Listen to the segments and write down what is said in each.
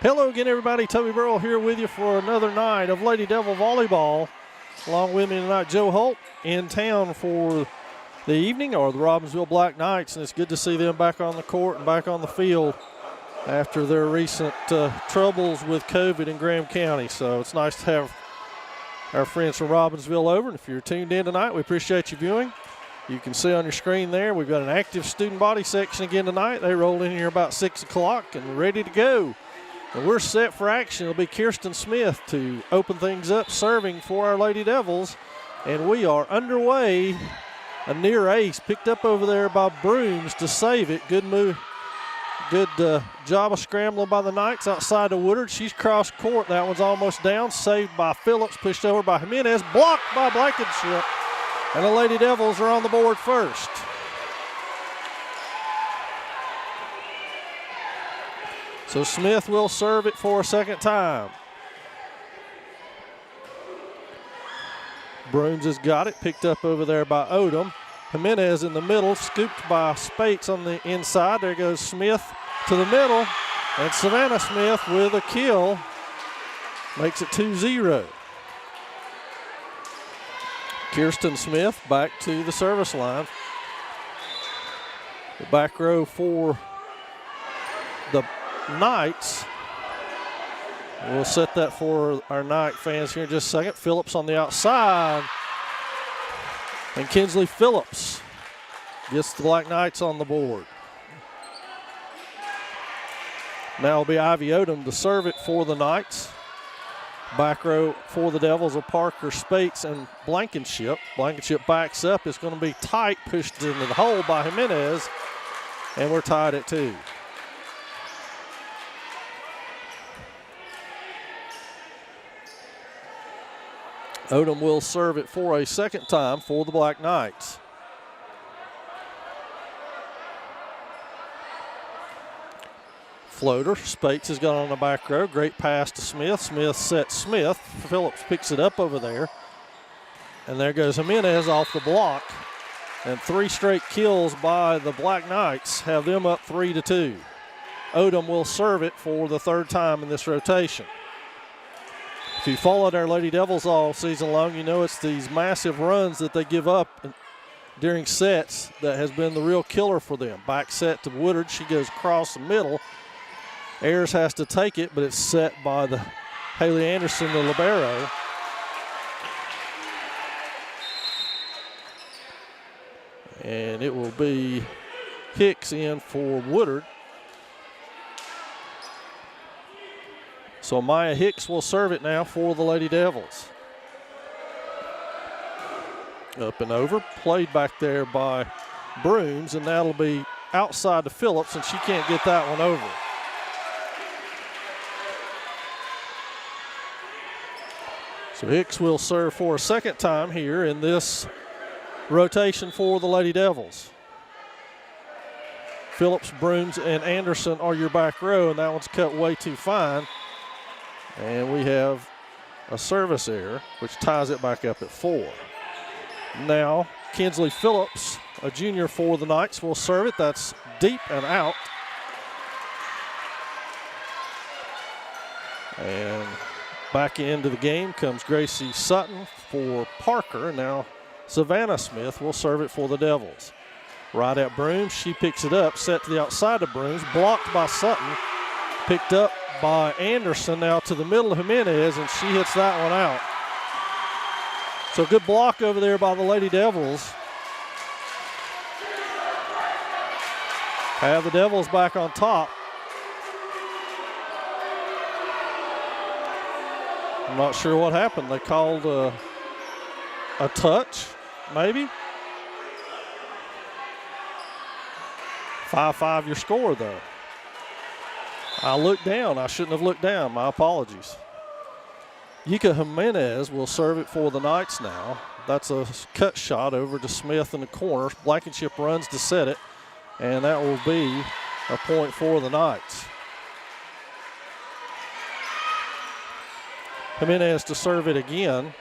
Hello again, everybody. Toby Burrell here with you for another night of Lady Devil Volleyball. Along with me tonight, Joe Holt, in town for the evening, or the Robbinsville Black Knights, and it's good to see them back on the court and back on the field after their recent troubles with COVID in Graham County. So it's nice to have our friends from Robbinsville over, and if you're tuned in tonight, we appreciate you viewing. You can see on your screen there, we've got an active student body section again tonight. They roll in here about 6 o'clock and we're ready to go. And we're set for action. It'll be Kirsten Smith to open things up, serving for our Lady Devils. And we are underway. A near ace picked up over there by Brooms to save it. Good move. Good job of scrambling by the Knights outside of Woodard. She's crossed court. That one's almost down. Saved by Phillips. Pushed over by Jimenez. Blocked by Blankenship. And the Lady Devils are on the board first. So Smith will serve it for a second time. Brooms has got it, picked up over there by Odom. Jimenez in the middle, scooped by Spates on the inside. There goes Smith to the middle, and Savannah Smith with a kill makes it 2-0. Kirsten Smith back to the service line. The back row for the Knights. We'll set that for our Knight fans here in just a second. Phillips on the outside. And Kinsley Phillips gets the Black Knights on the board. Now it'll be Ivy Odom to serve it for the Knights. Back row for the Devils are Parker, Spates, and Blankenship. Blankenship backs up. It's going to be tight, pushed into the hole by Jimenez. And we're tied at 2. Odom will serve it for a second time for the Black Knights. Floater, Spates has got on the back row. Great pass to Smith. Smith sets Smith. Phillips picks it up over there. And there goes Jimenez off the block. And 3 straight kills by the Black Knights have them up 3-2. Odom will serve it for the third time in this rotation. If you followed our Lady Devils all season long, you know it's these massive runs that they give up during sets that has been the real killer for them. Back set to Woodard. She goes across the middle. Ayers has to take it, but it's set by the Haley Anderson, the libero. And it will be Hicks in for Woodard. So Maya Hicks will serve it now for the Lady Devils. Up and over, played back there by Brooms, and that'll be outside to Phillips, and she can't get that one over. So Hicks will serve for a second time here in this rotation for the Lady Devils. Phillips, Brooms, and Anderson are your back row, and that one's cut way too fine. And we have a service error, which ties it back up at 4. Now, Kinsley Phillips, a junior for the Knights, will serve it. That's deep and out. And back into the game comes Gracie Sutton for Parker. Now, Savannah Smith will serve it for the Devils. Right at Brooms, she picks it up, set to the outside of Brooms, blocked by Sutton, picked up by Anderson, now to the middle of Jimenez, and she hits that one out. So good block over there by the Lady Devils. Have the Devils back on top. I'm not sure what happened. They called a touch, maybe. 5-5 your score, though. I looked down. I shouldn't have looked down. My apologies. Yika Jimenez will serve it for the Knights now. That's a cut shot over to Smith in the corner. Blankenship runs to set it, and that will be a point for the Knights. Jimenez to serve it again.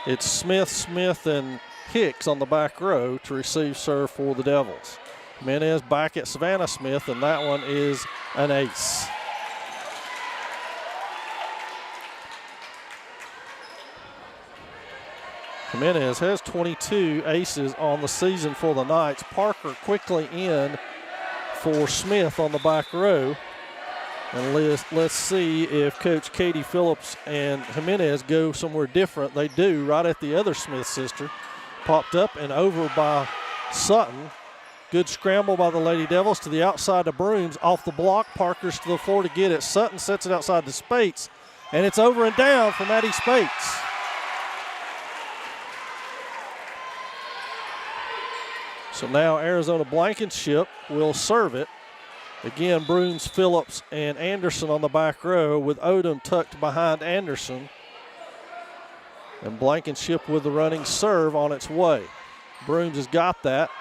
It's Smith, and Hicks on the back row to receive serve for the Devils. Jimenez back at Savannah Smith, and that one is an ace. Jimenez has 22 aces on the season for the Knights. Parker quickly in for Smith on the back row. And let's see if Coach Katie Phillips and Jimenez go somewhere different. They do, right at the other Smith sister. Popped up and over by Sutton. Good scramble by the Lady Devils to the outside of Brooms. Off the block, Parker's to the floor to get it. Sutton sets it outside to Spates. And it's over and down for Maddie Spates. So now Arizona Blankenship will serve it. Again, Brooms, Phillips, and Anderson on the back row with Odom tucked behind Anderson. And Blankenship with the running serve on its way. Brooms has got that.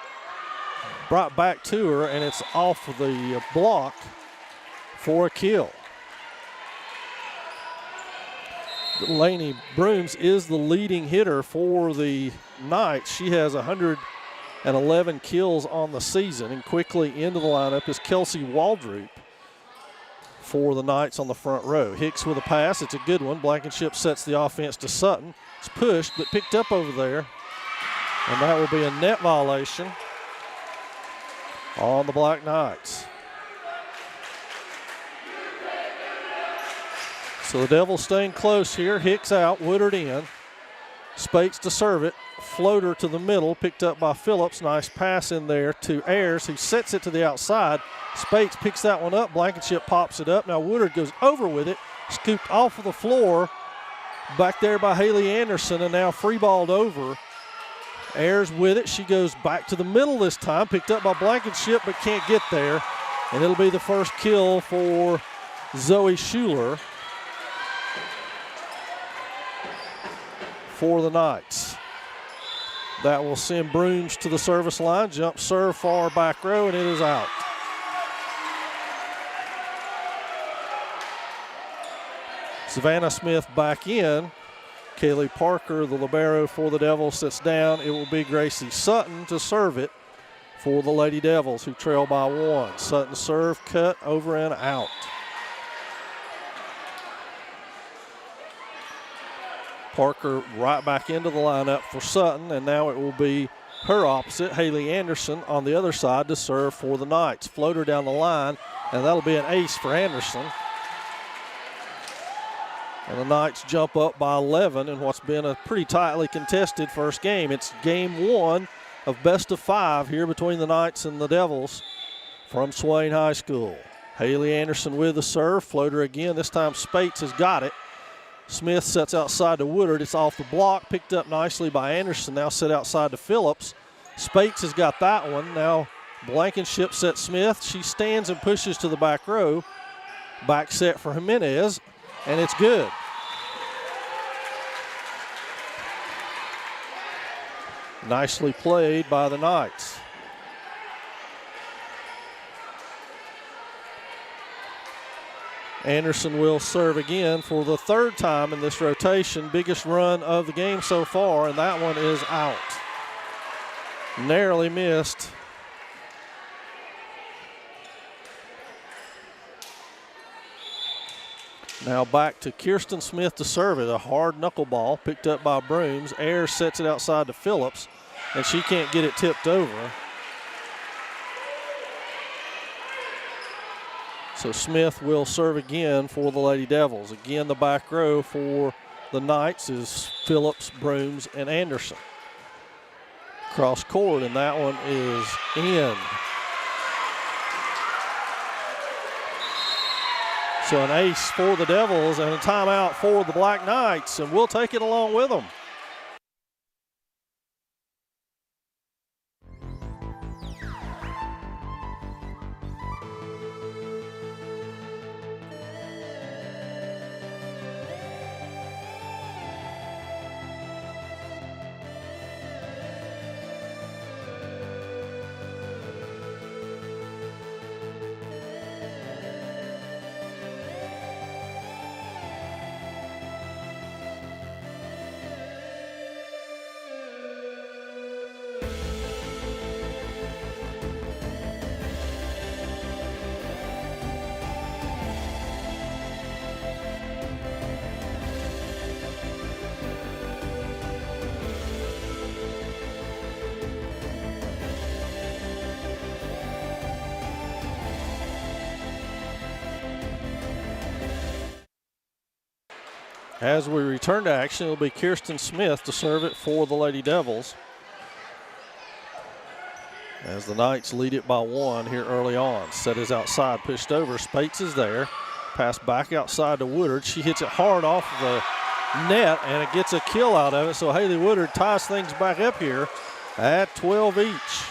Brought back to her, and it's off of the block for a kill. Delaney Brooms is the leading hitter for the Knights. She has 111 kills on the season, and quickly into the lineup is Kelsey Waldrop for the Knights on the front row. Hicks with a pass. It's a good one. Blankenship sets the offense to Sutton. It's pushed, but picked up over there, and that will be a net violation on the Black Knights. So the Devils staying close here. Hicks out, Woodard in. Spates to serve it. Floater to the middle, picked up by Phillips. Nice pass in there to Ayers, who sets it to the outside. Spates picks that one up. Blankenship pops it up. Now Woodard goes over with it. Scooped off of the floor. Back there by Haley Anderson, and now free balled over. Ayers with it. She goes back to the middle this time. Picked up by Blankenship, but can't get there. And it'll be the first kill for Zoe Schuler for the Knights. That will send Brooms to the service line. Jump serve, far back row, and it is out. Savannah Smith back in. Kaylee Parker, the libero for the Devils, sits down. It will be Gracie Sutton to serve it for the Lady Devils, who trail by one. Sutton serve, cut, over and out. Parker right back into the lineup for Sutton, and now it will be her opposite, Haley Anderson, on the other side to serve for the Knights. Floater down the line, and that'll be an ace for Anderson. And the Knights jump up by 11 in what's been a pretty tightly contested first game. It's game one of best of 5 here between the Knights and the Devils from Swain High School. Haley Anderson with the serve. Floater again. This time Spates has got it. Smith sets outside to Woodard. It's off the block. Picked up nicely by Anderson. Now set outside to Phillips. Spates has got that one. Now Blankenship sets Smith. She stands and pushes to the back row. Back set for Jimenez. And it's good. Nicely played by the Knights. Anderson will serve again for the third time in this rotation. Biggest run of the game so far, and that one is out. Narrowly missed. Now back to Kirsten Smith to serve it. A hard knuckleball picked up by Brooms. Ayers sets it outside to Phillips, and she can't get it tipped over. So Smith will serve again for the Lady Devils. Again, the back row for the Knights is Phillips, Brooms, and Anderson. Cross court, and that one is in. So an ace for the Devils and a timeout for the Black Knights, and we'll take it along with them. As we return to action, it'll be Kirsten Smith to serve it for the Lady Devils, as the Knights lead it by 1 here early on. Set is outside, pushed over. Spates is there. Pass back outside to Woodard. She hits it hard off the net, and it gets a kill out of it. So Haley Woodard ties things back up here at 12 each.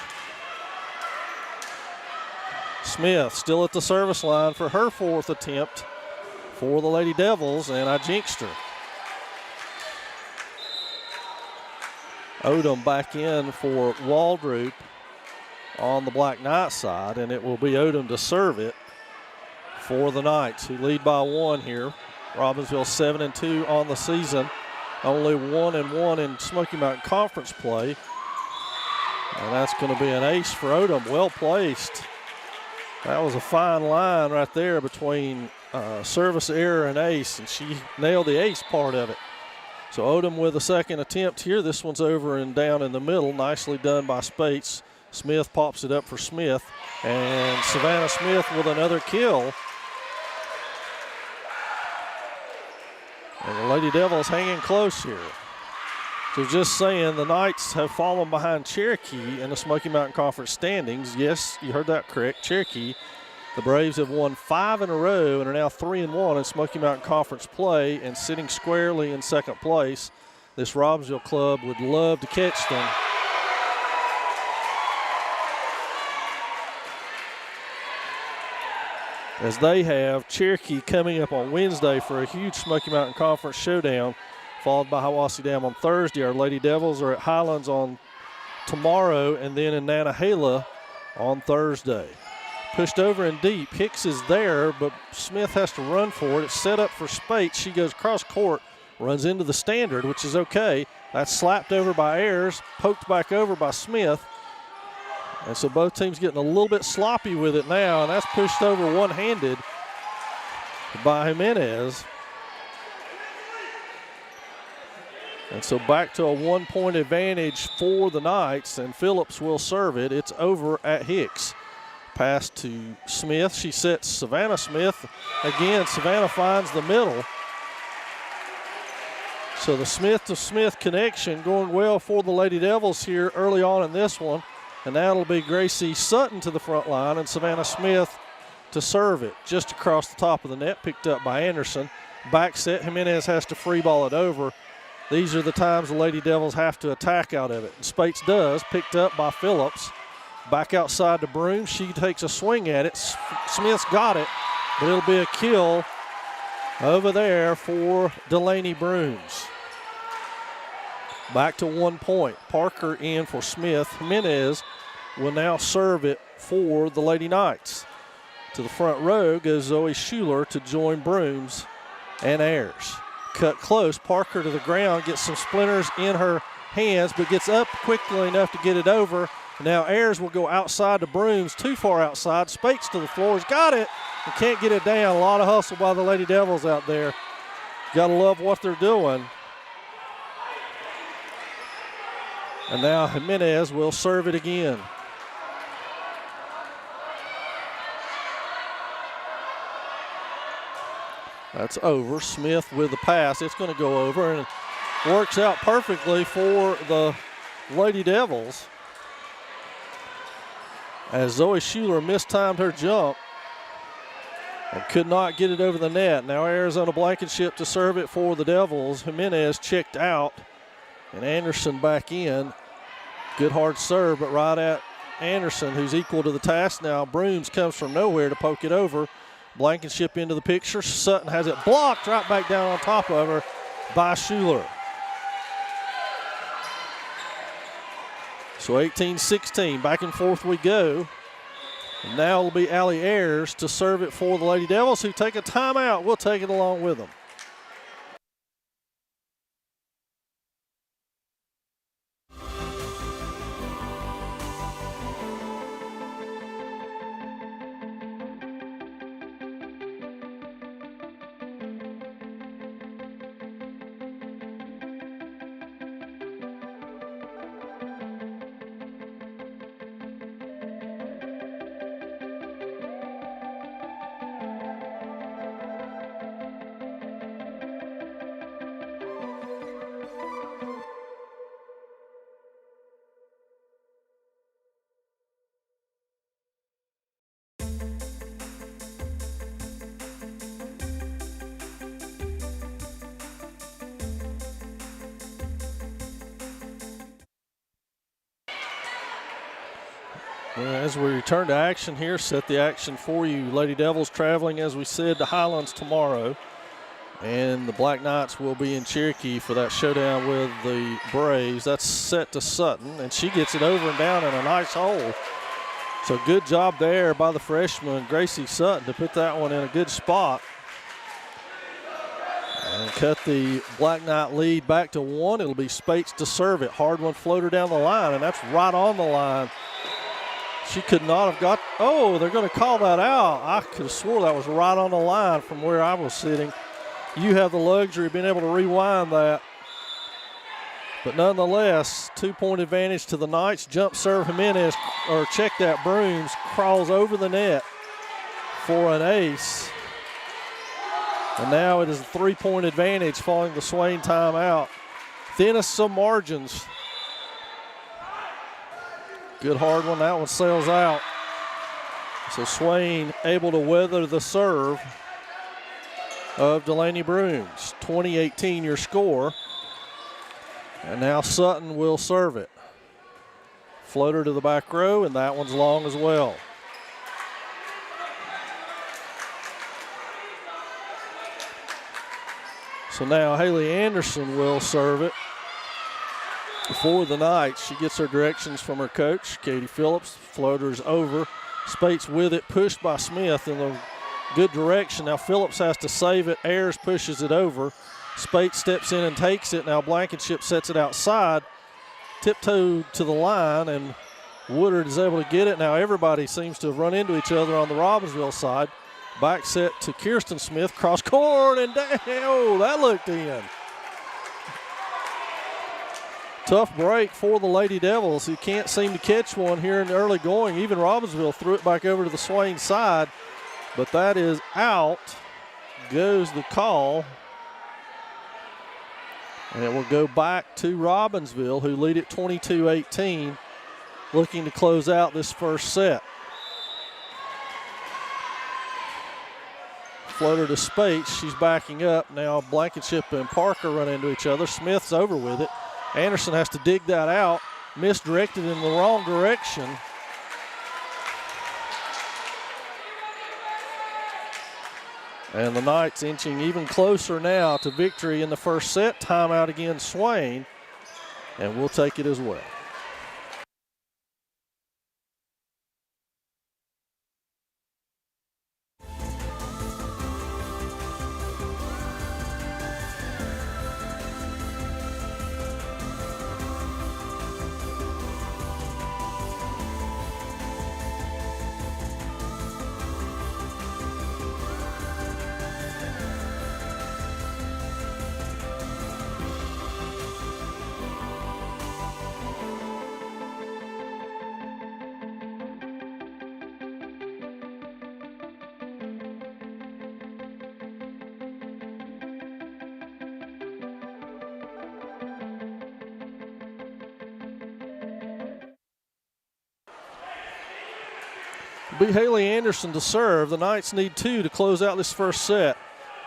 Smith still at the service line for her 4th attempt for the Lady Devils, and I jinxed her. Odom back in for Waldrop on the Black Knight side, and it will be Odom to serve it for the Knights, who lead by 1 here. Robbinsville 7-2 on the season, only 1-1 in Smoky Mountain Conference play. And that's going to be an ace for Odom, well placed. That was a fine line right there between service error and ace, and she nailed the ace part of it. So Odom with a 2nd attempt here. This one's over and down in the middle. Nicely done by Spates. Smith pops it up for Smith, and Savannah Smith with another kill. And the Lady Devils hanging close here. So just saying, the Knights have fallen behind Cherokee in the Smoky Mountain Conference standings. Yes, you heard that correct. Cherokee. The Braves have won 5 in a row and are now 3-1 in Smoky Mountain Conference play, and sitting squarely in 2nd place. This Robbinsville club would love to catch them. As they have Cherokee coming up on Wednesday for a huge Smoky Mountain Conference showdown, followed by Hiwassee Dam on Thursday. Our Lady Devils are at Highlands on tomorrow, and then in Nantahala on Thursday. Pushed over and deep. Hicks is there, but Smith has to run for it. It's set up for Spates. She goes cross court, runs into the standard, which is okay. That's slapped over by Ayers, poked back over by Smith. And so both teams getting a little bit sloppy with it now, and that's pushed over one-handed by Jimenez. And so back to a 1-point advantage for the Knights, and Phillips will serve it. It's over at Hicks. Pass to Smith. She sets Savannah Smith. Again, Savannah finds the middle. So the Smith to Smith connection going well for the Lady Devils here early on in this one. And that'll be Gracie Sutton to the front line, and Savannah Smith to serve it. Just across the top of the net, picked up by Anderson. Back set, Jimenez has to free ball it over. These are the times the Lady Devils have to attack out of it. And Spates does, picked up by Phillips. Back outside to Broom. She takes a swing at it. Smith's got it, but it'll be a kill over there for Delaney Brooms. Back to 1 point. Parker in for Smith. Jimenez will now serve it for the Lady Knights. To the front row goes Zoe Schuler to join Brooms and Ayers. Cut close. Parker to the ground, gets some splinters in her hands, but gets up quickly enough to get it over. Now Ayers will go outside to Brooms, too far outside. Spates to the floor, has got it, and can't get it down. A lot of hustle by the Lady Devils out there. Gotta love what they're doing. And now Jimenez will serve it again. That's over. Smith with the pass. It's going to go over, and it works out perfectly for the Lady Devils, as Zoe Schuler mistimed her jump and could not get it over the net. Now Arizona Blankenship to serve it for the Devils. Jimenez checked out, and Anderson back in. Good hard serve, but right at Anderson, who's equal to the task now. Brooms comes from nowhere to poke it over. Blankenship into the picture. Sutton has it blocked right back down on top of her by Schuler. So 18-16, back and forth we go. And now it'll be Allie Ayers to serve it for the Lady Devils, who take a timeout. We'll take it along with them. As we return to action here, set the action for you. Lady Devils traveling, as we said, to Highlands tomorrow. And the Black Knights will be in Cherokee for that showdown with the Braves. That's set to Sutton, and she gets it over and down in a nice hole. So good job there by the freshman, Gracie Sutton, to put that one in a good spot. And cut the Black Knight lead back to 1. It'll be Spates to serve it. Hard one floater down the line, and that's right on the line. She could not have got, oh, they're going to call that out. I could have swore that was right on the line from where I was sitting. You have the luxury of being able to rewind that. But nonetheless, 2-point advantage to the Knights. Jump serve Jimenez, or check that, Brooms crawls over the net for an ace. And now it is a 3-point advantage following the Swain timeout. Thinnest some margins. Good hard one, that one sails out. So Swain able to weather the serve of Delaney Brooms. 20-18 your score. And now Sutton will serve it. Floater to the back row, and that one's long as well. So now Haley Anderson will serve it for the Knights. She gets her directions from her coach, Katie Phillips. Floater's over. Spates with it, pushed by Smith in the good direction. Now Phillips has to save it. Ayers pushes it over. Spates steps in and takes it. Now Blankenship sets it outside. Tiptoe to the line, and Woodard is able to get it. Now everybody seems to have run into each other on the Robbinsville side. Back set to Kirsten Smith. Cross court, and oh, that looked in. Tough break for the Lady Devils, who can't seem to catch one here in the early going. Even Robbinsville threw it back over to the Swain side, but that is out. Goes the call. And it will go back to Robbinsville, who lead it 22-18, looking to close out this first set. Floater to Spates. She's backing up. Now Blankenship and Parker run into each other. Smith's over with it. Anderson has to dig that out. Misdirected in the wrong direction. And the Knights inching even closer now to victory in the first set. Timeout again, Swain. And we'll take it as well. Be Haley Anderson to serve. The Knights need 2 to close out this first set.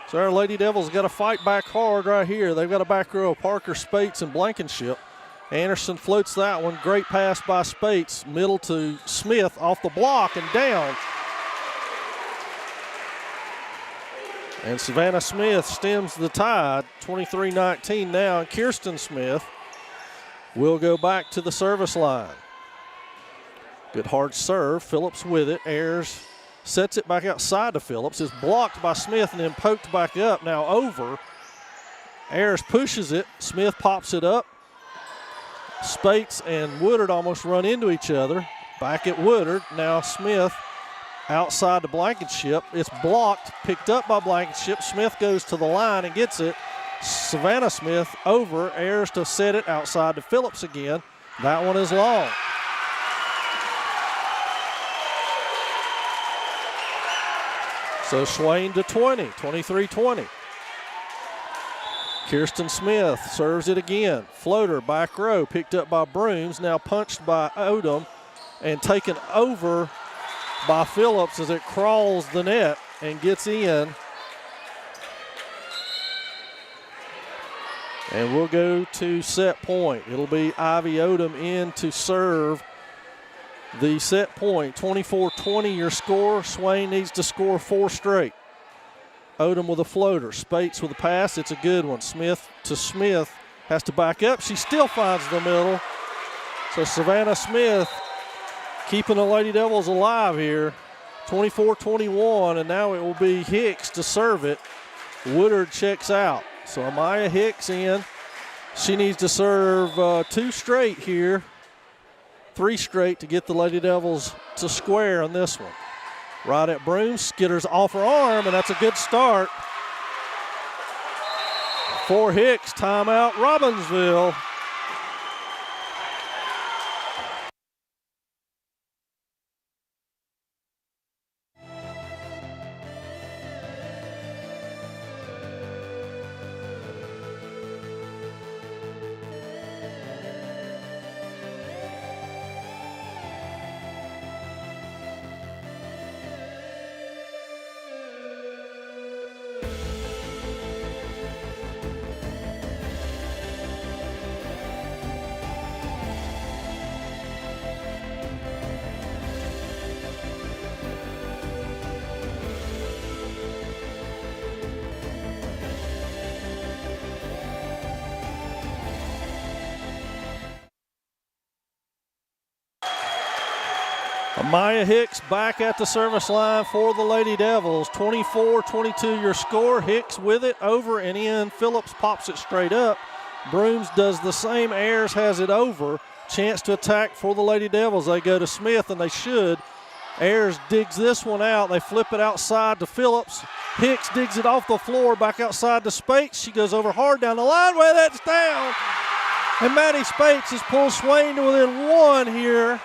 So our Lady Devils got to fight back hard right here. They've got a back row of Parker, Spates, and Blankenship. Anderson floats that one. Great pass by Spates. Middle to Smith off the block and down. And Savannah Smith stems the tide. 23-19 now. And Kirsten Smith will go back to the service line. Good hard serve. Phillips with it. Ayers sets it back outside to Phillips. Is blocked by Smith and then poked back up. Now over. Ayers pushes it. Smith pops it up. Spates and Woodard almost run into each other. Back at Woodard. Now Smith outside to Blankenship. It's blocked. Picked up by Blankenship. Smith goes to the line and gets it. Savannah Smith over. Ayers to set it outside to Phillips again. That one is long. So Swain to 20, 23-20. Kirsten Smith serves it again. Floater, back row, picked up by Brooms, now punched by Odom and taken over by Phillips as it crawls the net and gets in. And we'll go to set point. It'll be Ivy Odom in to serve the set point. 24-20 your score. Swain needs to score 4 straight. Odom with a floater. Spates with a pass. It's a good one. Smith to Smith. Has to back up. She still finds the middle. So Savannah Smith keeping the Lady Devils alive here. 24-21, and now it will be Hicks to serve it. Woodard checks out. So Amaya Hicks in. She needs to serve 2 straight here. 3 straight to get the Lady Devils to square on this one. Right at Broom, skitters off her arm, and that's a good start. For Hicks, timeout Robbinsville. Amaya Hicks back at the service line for the Lady Devils. 24-22 your score. Hicks with it over and in. Phillips pops it straight up. Brooms does the same. Ayers has it over. Chance to attack for the Lady Devils. They go to Smith, and they should. Ayers digs this one out. They flip it outside to Phillips. Hicks digs it off the floor back outside to Spates. She goes over hard down the line. Well, that's down. And Maddie Spates has pulled Swain to within 1 here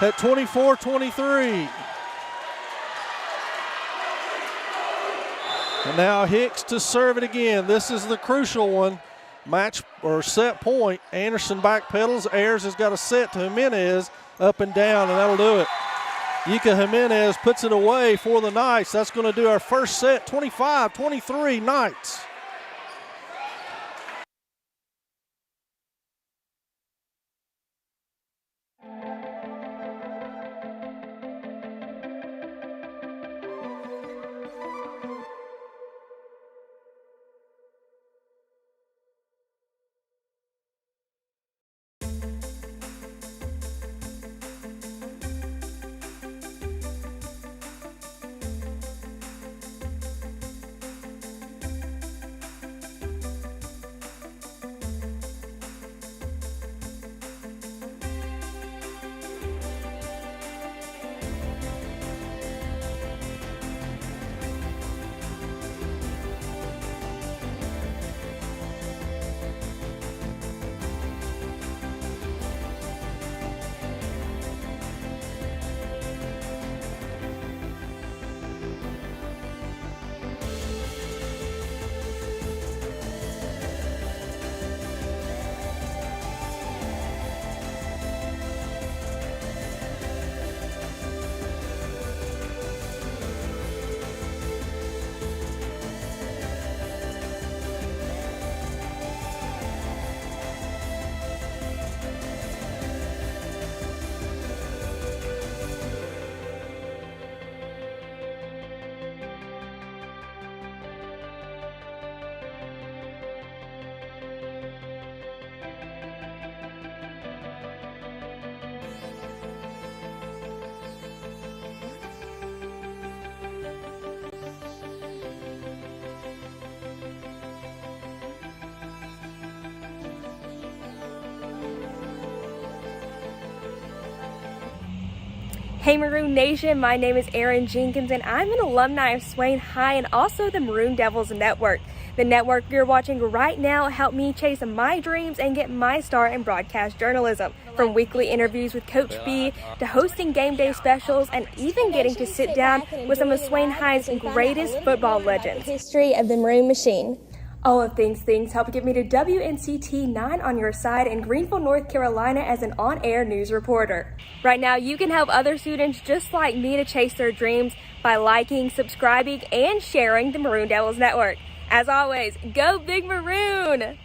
at 24-23. And now Hicks to serve it again. This is the crucial one. Match or set point. Anderson back pedals. Ayers has got a set to Jimenez up and down, and that'll do it. Yika Jimenez puts it away for the Knights. That's going to do our first set, 25-23 Knights. Hey Maroon Nation, my name is Erin Jenkins and I'm an alumni of Swain High and also the Maroon Devils Network. The network you're watching right now helped me chase my dreams and get my start in broadcast journalism. From weekly interviews with Coach B to hosting game day specials and even getting to sit down with some of Swain High's greatest football legends. History of the Maroon Machine. All of things helped get me to WNCT 9 on your side in Greenville, North Carolina as an on-air news reporter. Right now, you can help other students just like me to chase their dreams by liking, subscribing, and sharing the Maroon Devils Network. As always, go Big Maroon!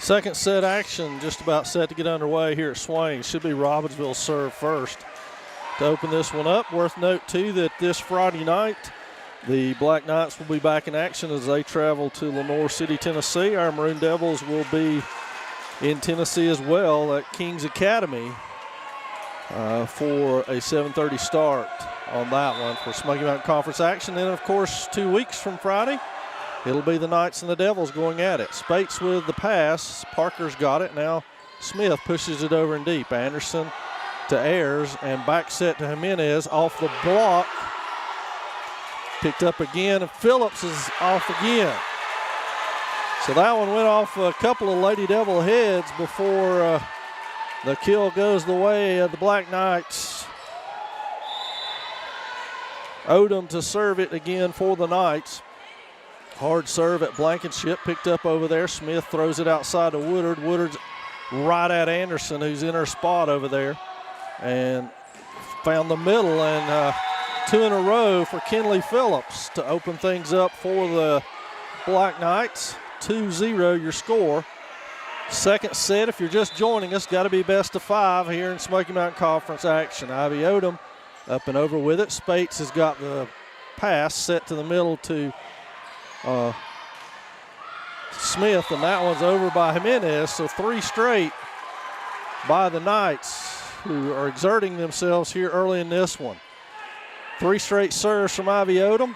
Second set action just about set to get underway here at Swain. Should be Robbinsville serve first to open this one up. Worth note, too, that this Friday night, the Black Knights will be back in action as they travel to Lenoir City, Tennessee. Our Maroon Devils will be in Tennessee as well at Kings Academy for a 7:30 start on that one for Smoky Mountain Conference action. Then, of course, 2 weeks from Friday, it'll be the Knights and the Devils going at it. Spates with the pass. Parker's got it. Now Smith pushes it over and deep. Anderson to Ayers, and back set to Jimenez off the block. Picked up again, and Phillips is off again. So that one went off a couple of Lady Devil heads before the kill goes the way of the Black Knights. Odom to serve it again for the Knights. Hard serve at Blankenship, picked up over there. Smith throws it outside to Woodard. Woodard's right at Anderson, who's in her spot over there, and found the middle, and 2 in a row for Kenley Phillips to open things up for the Black Knights. 2-0 your score. Second set, if you're just joining us, got to be best of 5 here in Smoky Mountain Conference action. Ivy Odom up and over with it. Spates has got the pass set to the middle to Smith, and that one's over by Jimenez. So 3 straight by the Knights, who are exerting themselves here early in this one. 3 straight serves from Ivy Odom.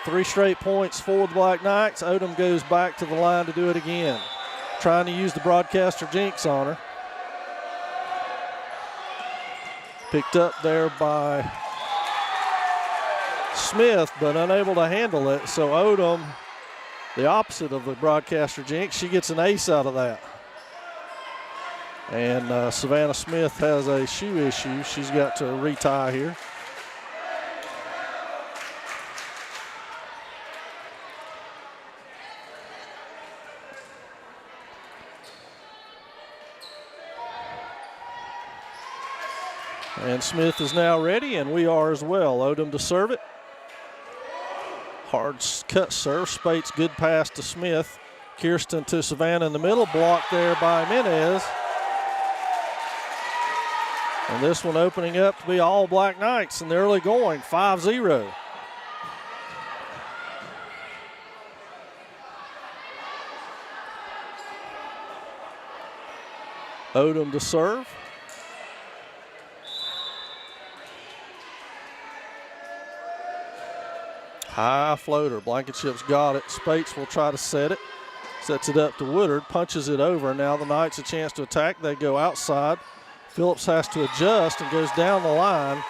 3 straight points for the Black Knights. Odom goes back to the line to do it again. Trying to use the broadcaster jinx on her. Picked up there by Smith, but unable to handle it. So Odom, the opposite of the broadcaster jinx, she gets an ace out of that. And Savannah Smith has a shoe issue. She's got to retie here. And Smith is now ready, and we are as well. Odom to serve it. Hard cut serve. Spates, good pass to Smith. Kirsten to Savannah in the middle. Blocked there by Jimenez. And this one opening up to be all Black Knights in the early going, 5-0. Odom to serve. High floater. Blankenship's got it. Spates will try to set it. Sets it up to Woodard. Punches it over. Now the Knights a chance to attack. They go outside. Phillips has to adjust and goes down the line.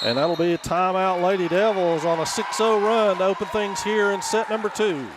And that'll be a timeout. Lady Devils on a 6-0 run to open things here in set number 2.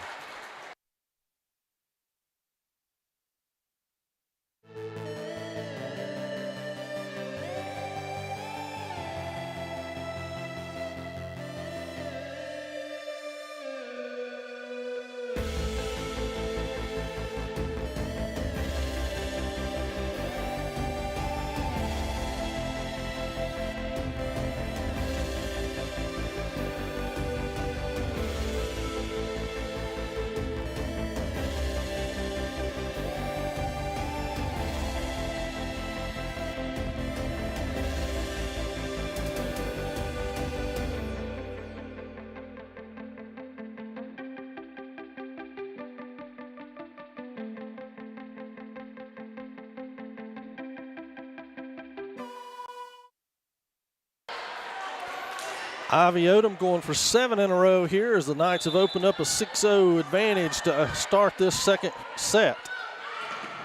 Ivy Odom going for 7 in a row here as the Knights have opened up a 6-0 advantage to start this second set.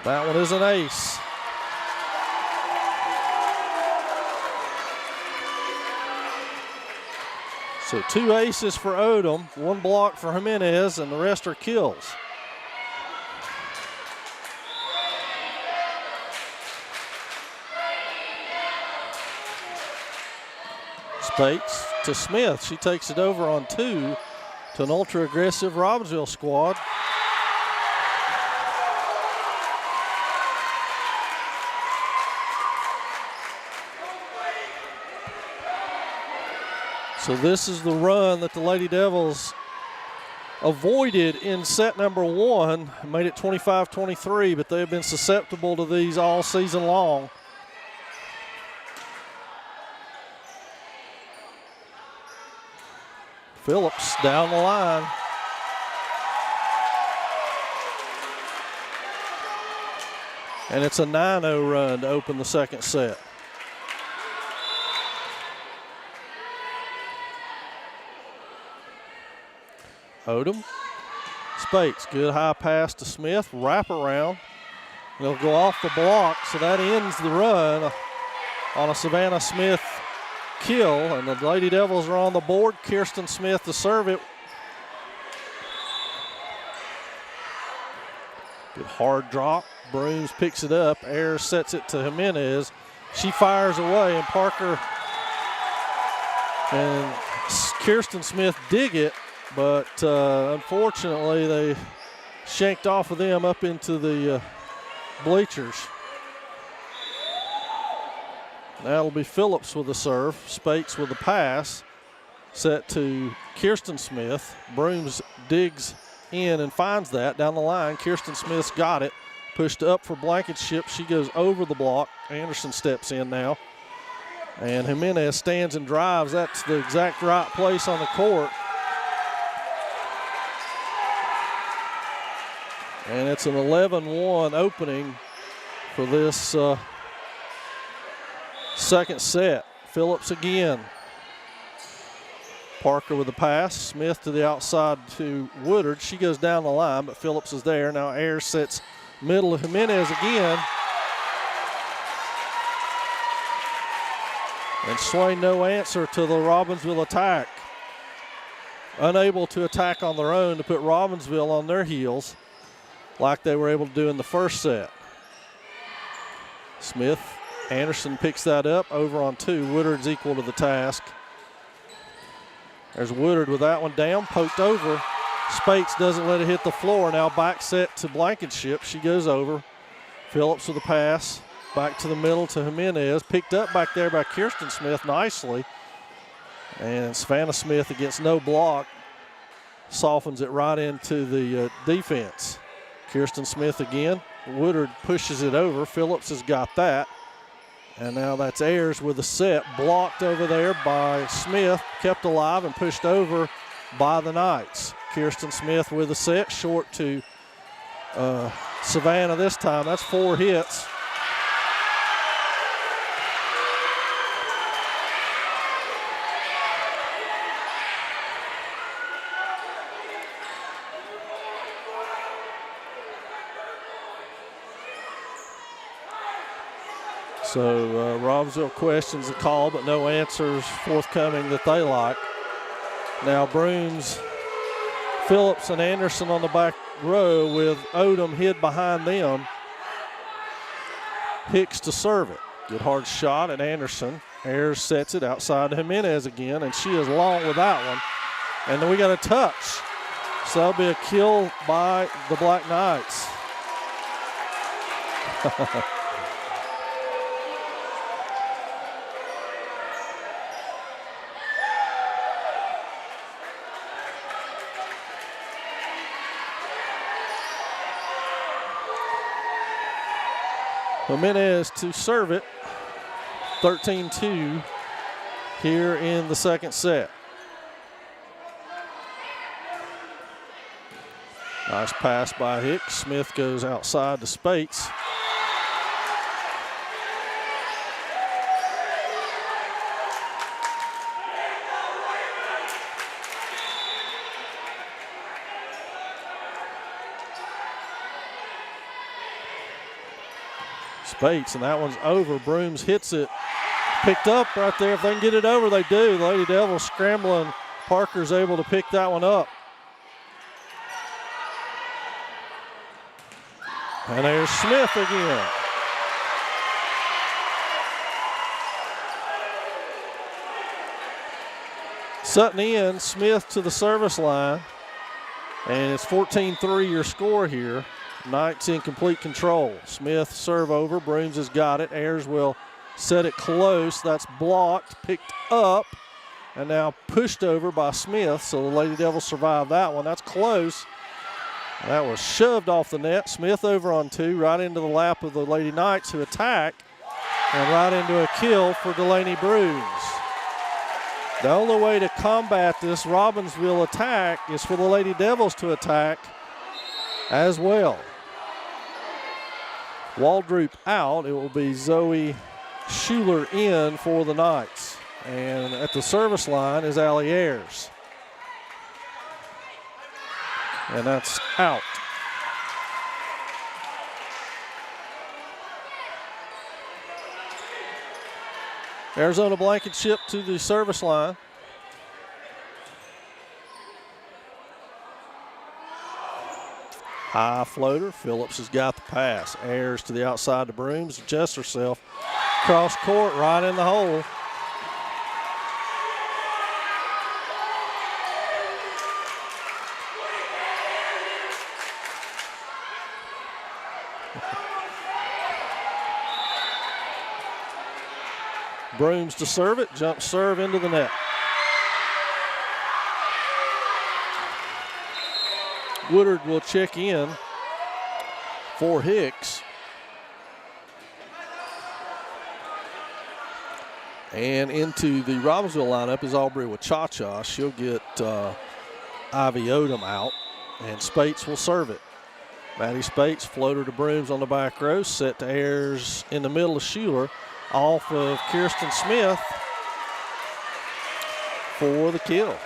That one is an ace. So 2 aces for Odom, 1 block for Jimenez, and the rest are kills. Spates to Smith. She takes it over on 2 to an ultra-aggressive Robbinsville squad. So this is the run that the Lady Devils avoided in set number 1, made it 25-23, but they've been susceptible to these all season long. Phillips down the line. And it's a 9-0 run to open the second set. Odom, Spates, good high pass to Smith, wrap around. They'll go off the block, so that ends the run on a Savannah Smith kill, and the Lady Devils are on the board. Kirsten Smith to serve it. Good hard drop. Brooms picks it up. Ayers sets it to Jimenez. She fires away, and Parker and Kirsten Smith dig it, but unfortunately they shanked off of them up into the bleachers. Now it'll be Phillips with the serve. Spates with the pass. Set to Kirsten Smith. Brooms digs in and finds that down the line. Kirsten Smith's got it. Pushed up for Blankenship. She goes over the block. Anderson steps in now. And Jimenez stands and drives. That's the exact right place on the court. And it's an 11-1 opening for this second set. Phillips again. Parker with the pass. Smith to the outside to Woodard. She goes down the line, but Phillips is there. Now Ayers sets middle to Jimenez again. And Swain no answer to the Robbinsville attack. Unable to attack on their own to put Robbinsville on their heels like they were able to do in the first set. Smith, Anderson picks that up over on 2. Woodard's equal to the task. There's Woodard with that one down, poked over. Spates doesn't let it hit the floor. Now back set to Blankenship. She goes over. Phillips with the pass. Back to the middle to Jimenez. Picked up back there by Kirsten Smith nicely. And Savannah Smith against no block softens it right into the defense. Kirsten Smith again. Woodard pushes it over. Phillips has got that. And now that's Ayers with the set. Blocked over there by Smith. Kept alive and pushed over by the Knights. Kirsten Smith with the set. Short to Savannah this time. That's 4 hits. So Robbinsville questions the call, but no answers forthcoming that they like. Now Brooms, Phillips, and Anderson on the back row with Odom hid behind them. Hicks to serve it. Good hard shot at Anderson. Ayers sets it outside to Jimenez again, and she is long with that one. And then we got a touch. So that'll be a kill by the Black Knights. Jimenez to serve it. 13-2 here in the second set. Nice pass by Hicks. Smith goes outside to Spates. Spates, and that one's over. Brooms hits it. Picked up right there. If they can get it over, they do. Lady Devils scrambling. Parker's able to pick that one up. And there's Smith again. Sutton in, Smith to the service line. And it's 14-3 your score here. Knights in complete control. Smith serve over. Brooms has got it. Ayers will set it close. That's blocked, picked up, and now pushed over by Smith, so the Lady Devils survived that one. That's close. That was shoved off the net. Smith over on 2, right into the lap of the Lady Knights, who attack, and right into a kill for Delaney Bruce. The only way to combat this Robbinsville attack is for the Lady Devils to attack as well. Waldrop out. It will be Zoe Schuler in for the Knights. And at the service line is Allie Ayers. And that's out. Arizona Blankenship to the service line. High floater. Phillips has got the pass. Ayers to the outside to Brooms. Adjusts herself. Cross court, right in the hole. Brooms to serve it. Jump serve into the net. Woodard will check in for Hicks. And into the Robbinsville lineup is Aubrey Wachacha. She'll get Ivy Odom out, and Spates will serve it. Maddie Spates, floater to Brooms on the back row, set to Ayers in the middle of Schuler, off of Kirsten Smith for the kill.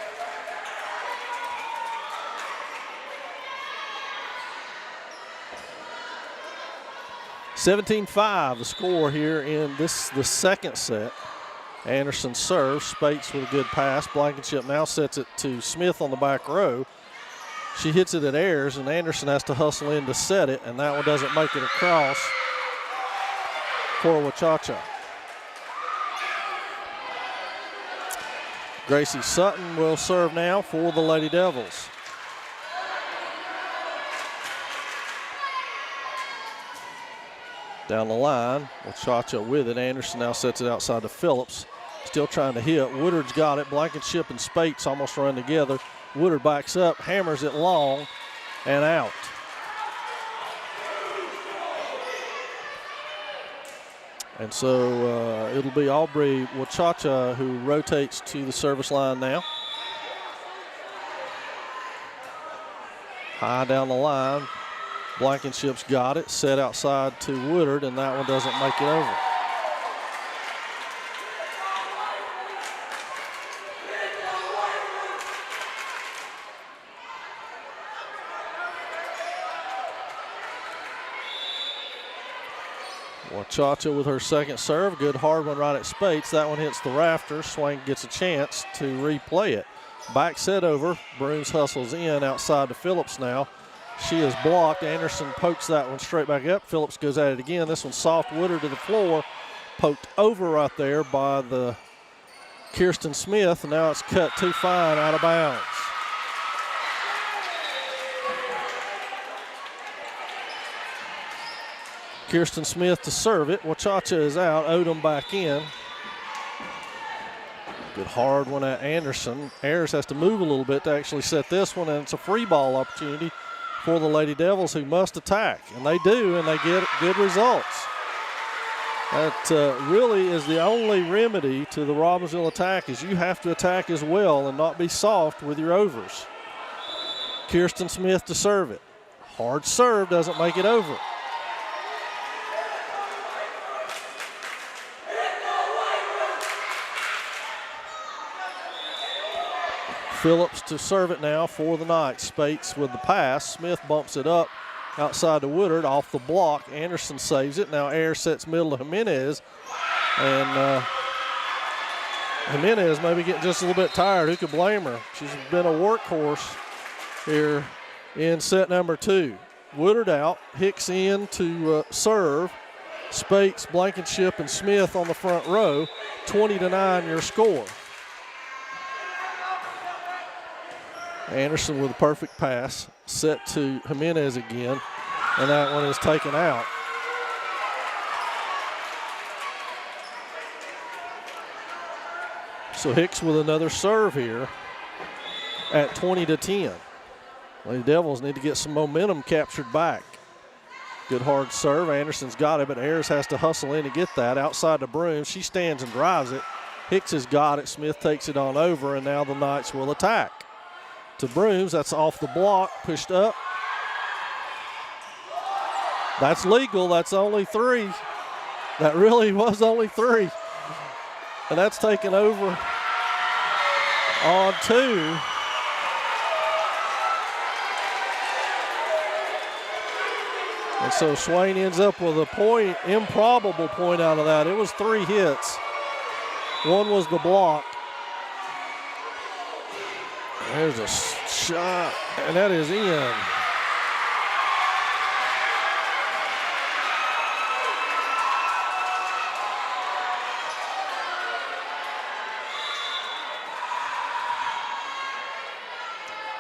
(17-5) the score here in the second set. Anderson serves. Spates with a good pass. Blankenship now sets it to Smith on the back row. She hits it at Ayers, and Anderson has to hustle in to set it, and that one doesn't make it across for Wachacha. Gracie Sutton will serve now for the Lady Devils. Down the line, Wachacha with it. Anderson now sets it outside to Phillips. Still trying to hit. Woodard's got it. Blankenship and Spates almost run together. Woodard backs up, hammers it long, and out. And so it'll be Aubrey Wachacha who rotates to the service line now. High down the line. Blankenship's got it, set outside to Woodard, and that one doesn't make it over. Wachacha with her second serve. Good hard one right at Spates. That one hits the rafter. Swain gets a chance to replay it. Back set over. Brooms hustles in outside to Phillips now. She is blocked. Anderson pokes that one straight back up. Phillips goes at it again. This one soft. Woodard to the floor. Poked over right there by the Kirsten Smith. And now it's cut too fine out of bounds. Kirsten Smith to serve it. Wachacha is out. Odom back in. Good hard one at Anderson. Ayers has to move a little bit to actually set this one, and it's a free ball opportunity for the Lady Devils, who must attack. And they do, and they get good results. That really is the only remedy to the Robbinsville attack, is you have to attack as well and not be soft with your overs. Kirsten Smith to serve it. Hard serve, doesn't make it over. Phillips to serve it now for the Knights. Spates with the pass. Smith bumps it up outside to Woodard off the block. Anderson saves it. Now Ayers sets middle to Jimenez. And Jimenez maybe getting just a little bit tired. Who could blame her? She's been a workhorse here in set number 2. Woodard out. Hicks in to serve. Spates, Blankenship, and Smith on the front row. 20-9 your score. Anderson with a perfect pass, set to Jimenez again, and that one is taken out. So Hicks with another serve here at 20-10. Lady Devils need to get some momentum captured back. Good hard serve. Anderson's got it, but Ayers has to hustle in to get that. Outside the Broom, she stands and drives it. Hicks has got it. Smith takes it on over, and now the Knights will attack. To Brooms, that's off the block, pushed up. That's legal. That's only 3. That really was only 3. And that's taken over on 2. And so Swain ends up with a point, improbable point out of that. It was 3 hits. 1 was the block. There's a shot, and that is in.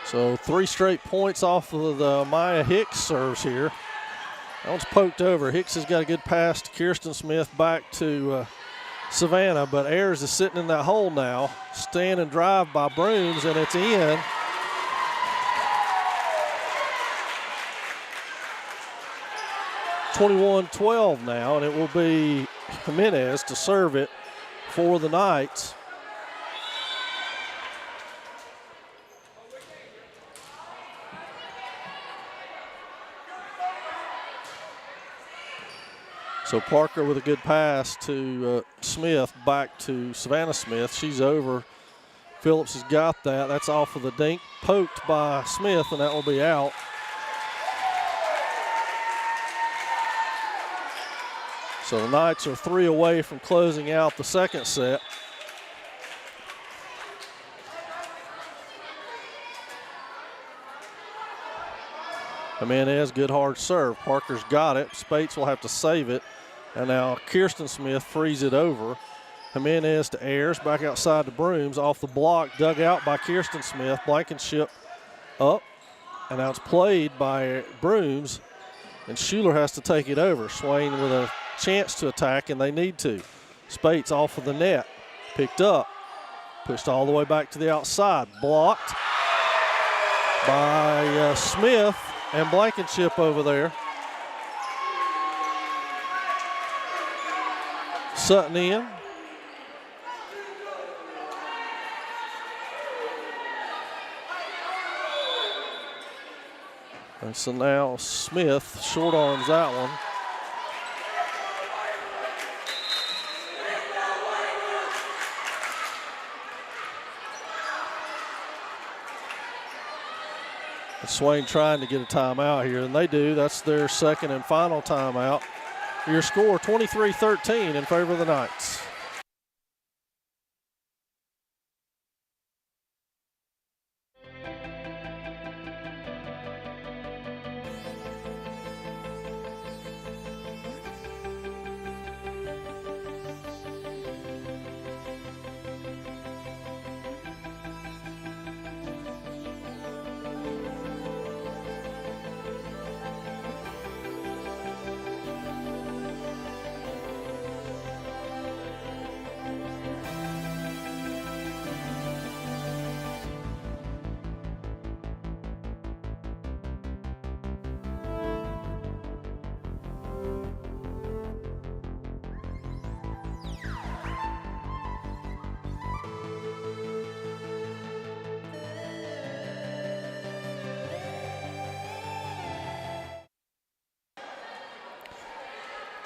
So 3 straight points off of the Maya Hicks serves here. That one's poked over. Hicks has got a good pass to Kirsten Smith back to Savannah, but Ayers is sitting in that hole now. Stand and drive by Brooms, and it's in. (21-12) now, and it will be Jimenez to serve it for the Knights. So Parker with a good pass to Smith, back to Savannah Smith. She's over. Phillips has got that. That's off of the dink, poked by Smith, and that will be out. So the Knights are 3 away from closing out the second set. Jimenez, good hard serve. Parker's got it. Spates will have to save it. And now Kirsten Smith frees it over. Jimenez to Ayers, back outside the Brooms, off the block, dug out by Kirsten Smith. Blankenship up, and now it's played by Brooms, and Schuler has to take it over. Swain with a chance to attack, and they need to. Spates off of the net, picked up, pushed all the way back to the outside, blocked by Smith and Blankenship over there. Sutton in. And so now Smith short arms that one. And Swain trying to get a timeout here, and they do. That's their second and final timeout. Your score 23-13 in favor of the Knights.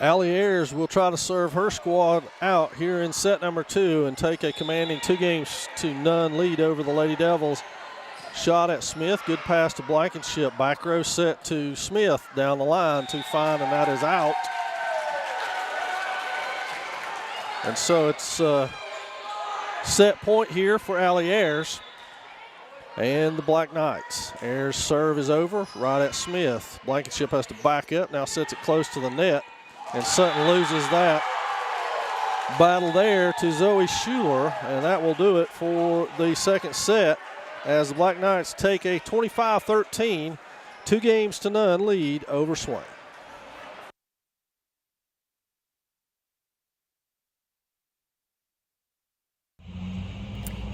Allie Ayers will try to serve her squad out here in set number 2 and take a commanding 2-0 lead over the Lady Devils. Shot at Smith, good pass to Blankenship. Back row set to Smith down the line to find, and that is out. And so it's set point here for Allie Ayers and the Black Knights. Ayers' serve is over, right at Smith. Blankenship has to back up, now sets it close to the net. And Sutton loses that battle there to Zoe Schuler, and that will do it for the second set as the Black Knights take a 25-13, 2-0 lead over Swain.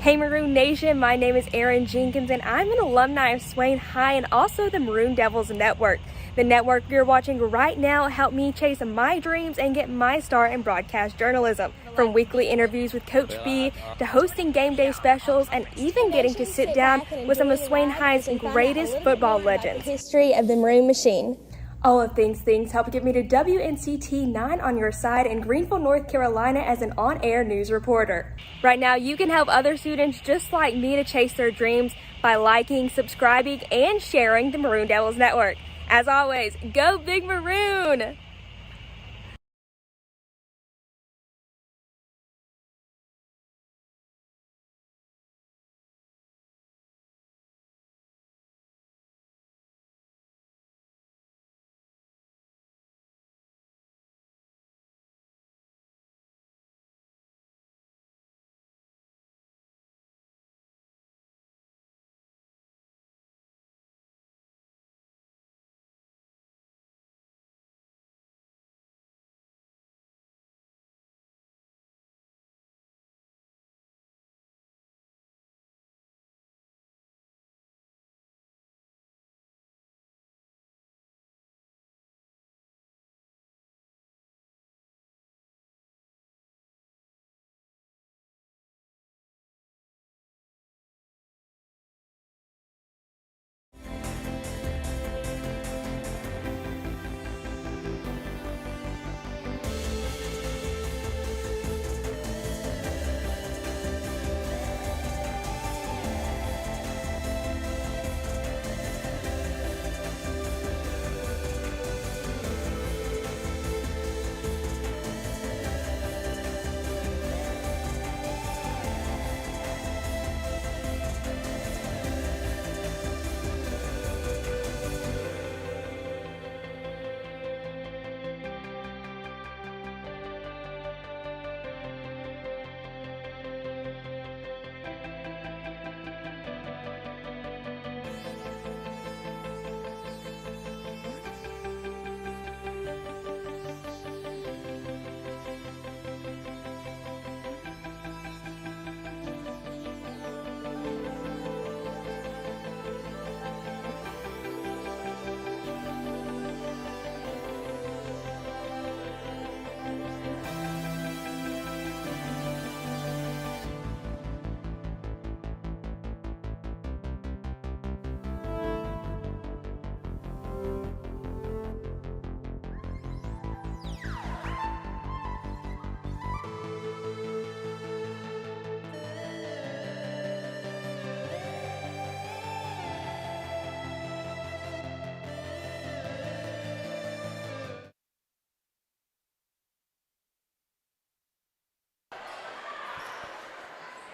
Hey Maroon Nation, my name is Erin Jenkins and I'm an alumni of Swain High and also the Maroon Devils Network. The network you're watching right now helped me chase my dreams and get my start in broadcast journalism. From weekly interviews with Coach B to hosting game day specials and even getting to sit down with some of Swain High's greatest football legends. History of the Maroon Machine. All of things help get me to WNCT 9 on your side in Greenville, North Carolina as an on-air news reporter. Right now, you can help other students just like me to chase their dreams by liking, subscribing, and sharing the Maroon Devils Network. As always, go Big Maroon!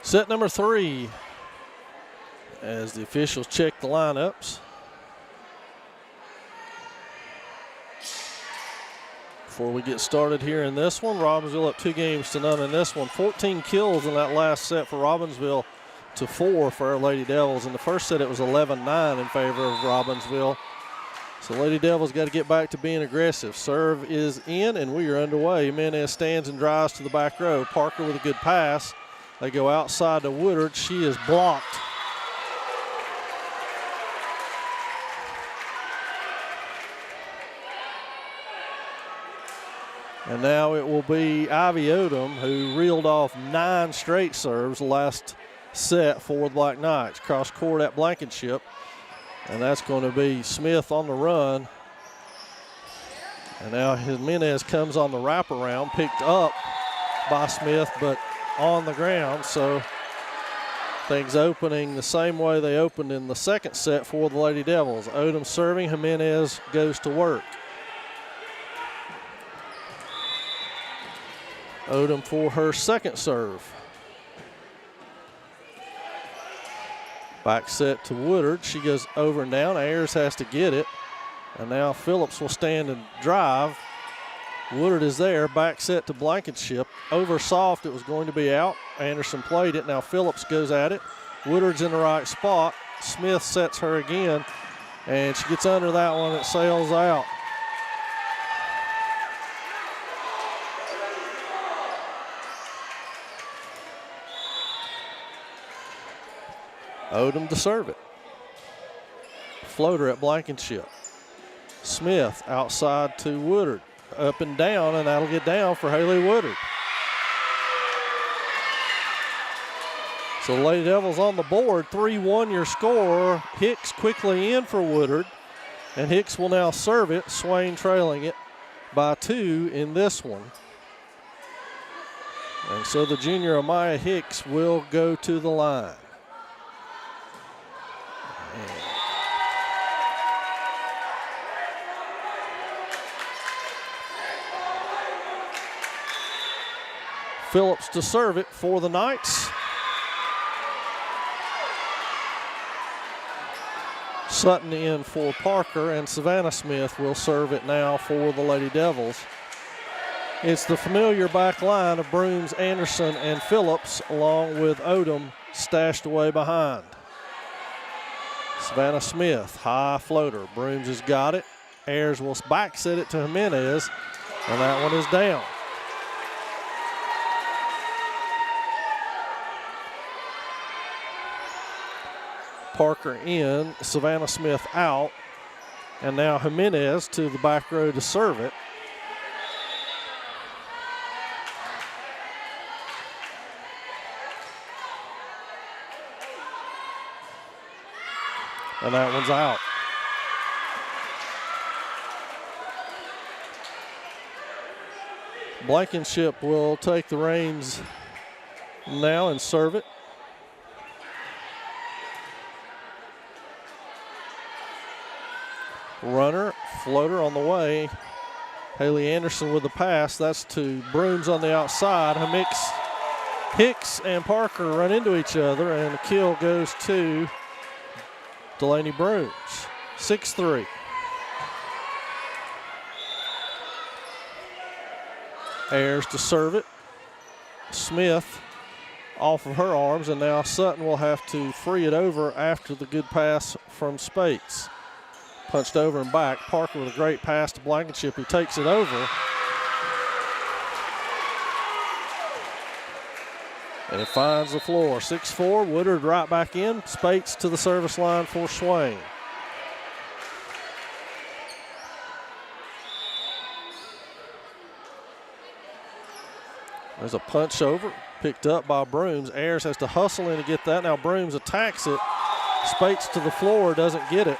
Set number 3 as the officials check the lineups. Before we get started here in this one, Robbinsville up 2-0 in this one. 14 kills in that last set for Robbinsville to 4 for our Lady Devils. In the first set, it was 11-9 in favor of Robbinsville. So Lady Devils got to get back to being aggressive. Serve is in, and we are underway. Jimenez stands and drives to the back row. Parker with a good pass. They go outside to Woodard. She is blocked. And now it will be Ivy Odom, who reeled off 9 straight serves last set for the Black Knights. Cross court at Blankenship. And that's going to be Smith on the run. And now Jimenez comes on the wraparound, picked up by Smith, but on the ground. So things opening the same way they opened in the second set for the Lady Devils. Odom serving, Jimenez goes to work. Odom for her second serve. Back set to Woodard. She goes over and down. Ayers has to get it. And now Phillips will stand and drive. Woodard is there. Back set to Blankenship. Over soft. It was going to be out. Anderson played it. Now Phillips goes at it. Woodard's in the right spot. Smith sets her again. And she gets under that one. It sails out. Odom to serve it. Floater at Blankenship. Smith outside to Woodard. Up and down, and that'll get down for Haley Woodard. So Lady Devils on the board, 3-1 your score. Hicks quickly in for Woodard, and Hicks will now serve it. Swain trailing it by 2 in this one. And so the junior Amaya Hicks will go to the line. Phillips to serve it for the Knights. Sutton in for Parker, and Savannah Smith will serve it now for the Lady Devils. It's the familiar back line of Brooms, Anderson, and Phillips, along with Odom stashed away behind. Savannah Smith, high floater. Brooms has got it. Ayers will back set it to Jimenez, and that one is down. Parker in, Savannah Smith out, and now Jimenez to the back row to serve it. And that one's out. Blankenship will take the reins now and serve it. Runner, floater on the way. Haley Anderson with the pass. That's to Brooms on the outside. Hicks and Parker run into each other, and the kill goes to Delaney Brooms. 6-3. Ayers to serve it. Smith off of her arms, and now Sutton will have to free it over after the good pass from Spates. Punched over and back. Parker with a great pass to Blankenship, who takes it over. And it finds the floor. 6-4. Woodard right back in. Spates to the service line for Swain. There's a punch over. Picked up by Brooms. Ayers has to hustle in to get that. Now Brooms attacks it. Spates to the floor. Doesn't get it.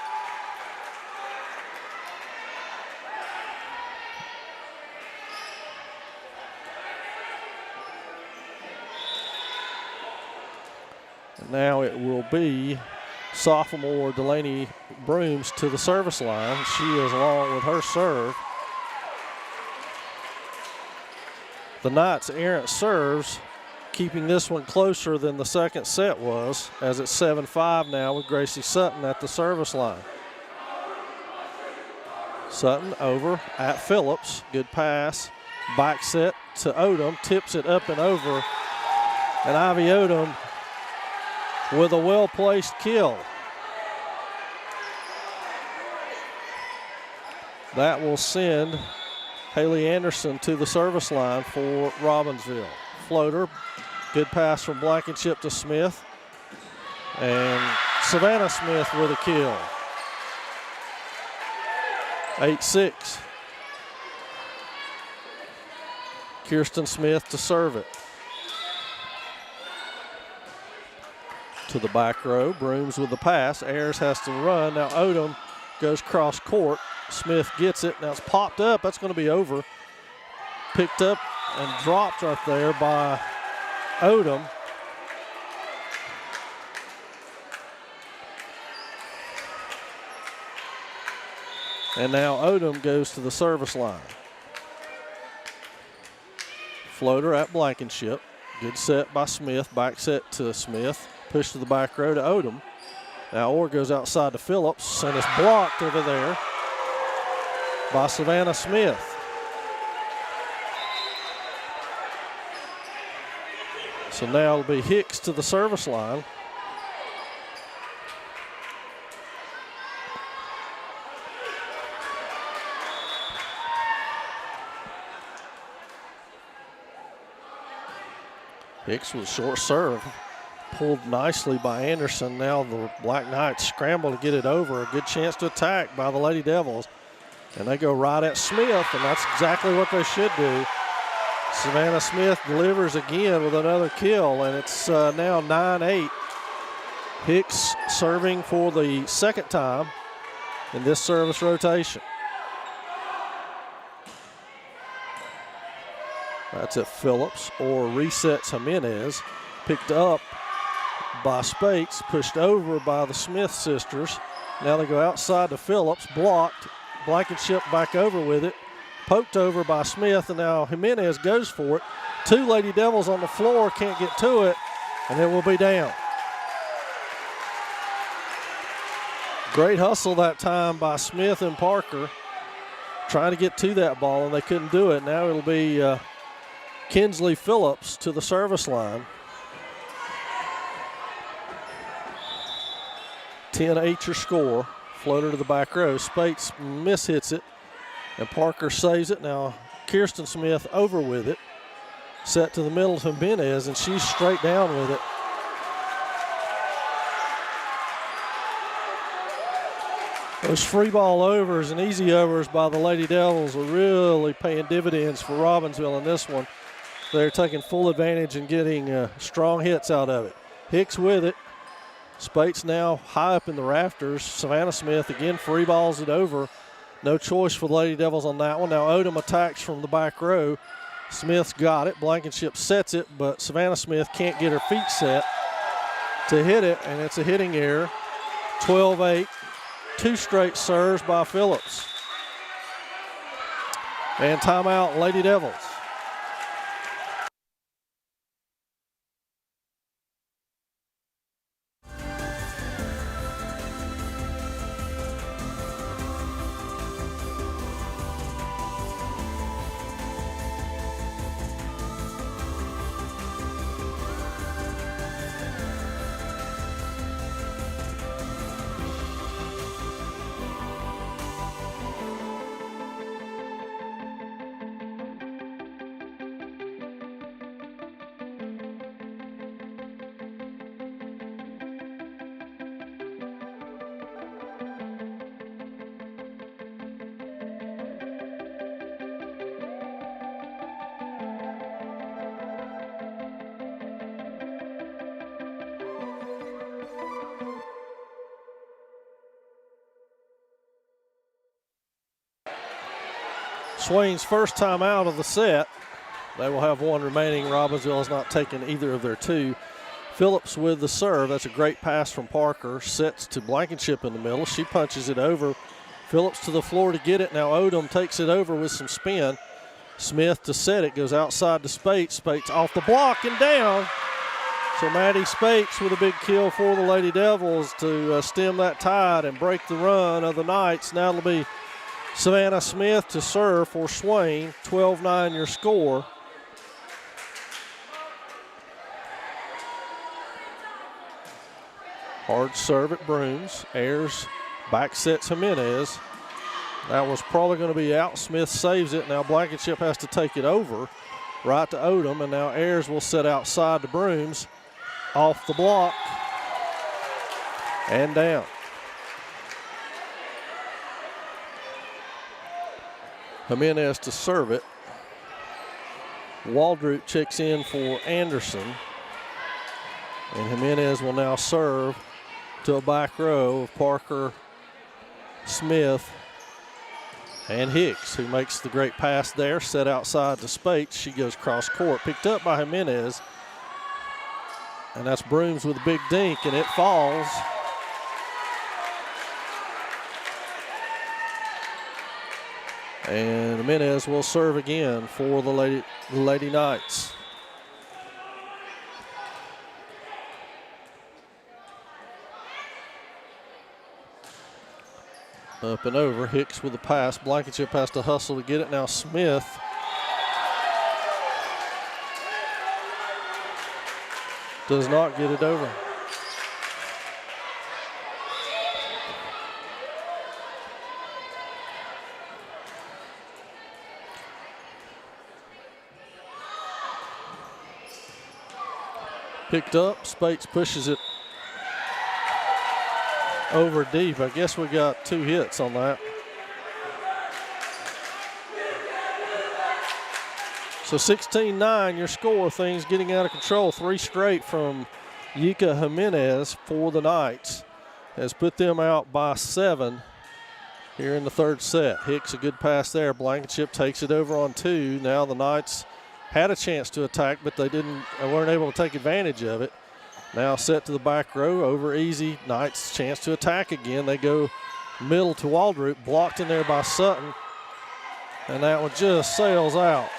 Now it will be sophomore Delaney Brooms to the service line. She is along with her serve. The Knights errant serves, keeping this one closer than the second set was, as it's 7-5 now with Gracie Sutton at the service line. Sutton over at Phillips. Good pass. Back set to Odom. Tips it up and over. And Ivy Odom with a well-placed kill. That will send Haley Anderson to the service line for Robbinsville. Floater, good pass from Blankenship to Smith. And Savannah Smith with a kill. 8-6. Kirsten Smith to serve it. To the back row. Brooms with the pass. Ayers has to run. Now Odom goes cross court. Smith gets it. Now it's popped up. That's going to be over. Picked up and dropped right there by Odom. And now Odom goes to the service line. Floater at Blankenship. Good set by Smith. Back set to Smith. Push to the back row to Odom. Now Orr goes outside to Phillips, and it's blocked over there by Savannah Smith. So now it'll be Hicks to the service line. Hicks with a short serve. pulled nicely by Anderson. Now the Black Knights scramble to get it over. A good chance to attack by the Lady Devils. And they go right at Smith, and that's exactly what they should do. Savannah Smith delivers again with another kill, and it's now 9-8. Hicks serving for the second time in this service rotation. That's at Phillips, or resets Jimenez. Picked up by Spates, pushed over by the Smith sisters. Now they go outside to Phillips, blocked. Blankenship back over with it. Poked over by Smith, and now Jimenez goes for it. Two Lady Devils on the floor, can't get to it, and it will be down. Great hustle that time by Smith and Parker, trying to get to that ball, and they couldn't do it. Now it'll be Kinsley Phillips to the service line. 10-8 your score. Floater to the back row. Spates mishits it, and Parker saves it. Now Kirsten Smith over with it. Set to the middle to Jimenez, and she's straight down with it. Those free ball overs and easy overs by the Lady Devils are really paying dividends for Robbinsville in this one. They're taking full advantage and getting strong hits out of it. Hicks with it. Spates now high up in the rafters. Savannah Smith again free balls it over. No choice for the Lady Devils on that one. Now Odom attacks from the back row. Smith's got it. Blankenship sets it, but Savannah Smith can't get her feet set to hit it, and it's a hitting error. 12-8. Two straight serves by Phillips. And timeout, Lady Devils. Swain's first time out of the set. They will have one remaining. Robbinsville has not taken either of their two. Phillips with the serve. That's a great pass from Parker. Sets to Blankenship in the middle. She punches it over. Phillips to the floor to get it. Now Odom takes it over with some spin. Smith to set it. Goes outside to Spates. Spates off the block and down. So Maddie Spates with a big kill for the Lady Devils to stem that tide and break the run of the Knights. Now it'll be Savannah Smith to serve for Swain. 12-9 your score. Hard serve at Brooms. Ayers back sets Jimenez. That was probably going to be out. Smith saves it. Now Blankenship has to take it over right to Odom. And now Ayers will set outside to Brooms. Off the block and down. Jimenez to serve it. Waldrop checks in for Anderson. And Jimenez will now serve to a back row of Parker, Smith, and Hicks, who makes the great pass there. Set outside to Spates. She goes cross court. Picked up by Jimenez. And that's Brooms with a big dink, and it falls. And Jimenez will serve again for the Lady Knights. Up and over. Hicks with the pass. Blankenship has to hustle to get it. Now Smith. Does not get it over. picked up. Spates pushes it over deep. I guess we got 2 hits on that. So 16-9, your score. Things getting out of control. 3 straight from Yika Jimenez for the Knights. Has put them out by 7 here in the 3rd set. Hicks, a good pass there. Blankenship takes it over on 2. Now the Knights had a chance to attack, but they weren't able to take advantage of it. Now set to the back row, over easy. Knights chance to attack again. They go middle to Waldrop, blocked in there by Sutton. And that one just sails out.